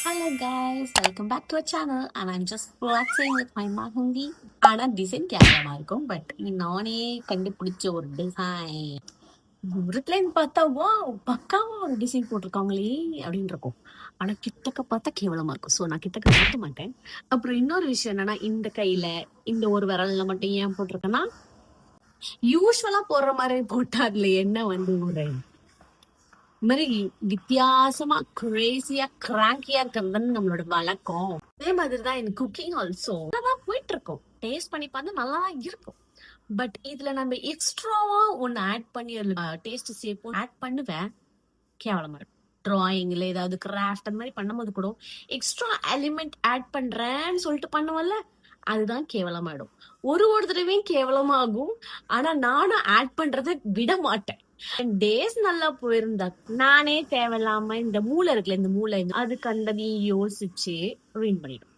Hello guys, welcome back to our channel and I'm just relaxing with my Mahundi. ஆனா design கேவலமா இருக்கும் but நானே கண்டுபிடிச்ச ஒரு டிசைன் தூரத்துலன்னு பார்த்தா வா பக்காவா ஒரு டிசைன் போட்டிருக்காங்களே அப்படின்னு இருக்கும். ஆனா கிட்டக்க பார்த்தா கேவலமா இருக்கும். ஸோ நான் கிட்டக்க மாட்ட மாட்டேன். அப்புறம் இன்னொரு விஷயம் என்னன்னா இந்த கையில இந்த ஒரு விரல்ல மட்டும் ஏன் போட்டிருக்கேன்னா யூஸ்வலா போடுற மாதிரி போட்டா அதுல என்ன வந்து ஒரு மாதிரி வித்தியாசமா கிரேசியா கிராங்கியா இருக்கிறது நம்மளோட வழக்கம். அதே மாதிரிதான் எனக்கு குக்கிங் ஆல்சோ நல்லா போயிட்டு இருக்கும். டேஸ்ட் பண்ணி பார்த்தா நல்லா தான் இருக்கும். பட் இதுல நம்ம எக்ஸ்ட்ராவா ஒன்னு ஆட் பண்ணி டேஸ்ட் சேர்ப்போம் ஆட் பண்ணுவேன். கேவலமா இருக்கும். டிராயிங்ல ஏதாவது கிராஃப்ட் அந்த மாதிரி பண்ணும்போது கூட எக்ஸ்ட்ரா எலிமெண்ட் ஆட் பண்றேன்னு சொல்லிட்டு பண்ணுவல்ல, அதுதான் கேவலமாயிடும். ஒரு தடவையும் கேவலமாகும். ஆனா நானும் ஆட் பண்றதை விட மாட்டேன். டேஸ் நல்லா போயிருந்தா நானே தேவையில்லாம இந்த மூளை இருக்குல்ல, இந்த மூளை அது கண்டதையும் யோசிச்சு வின் பண்ணிடும்.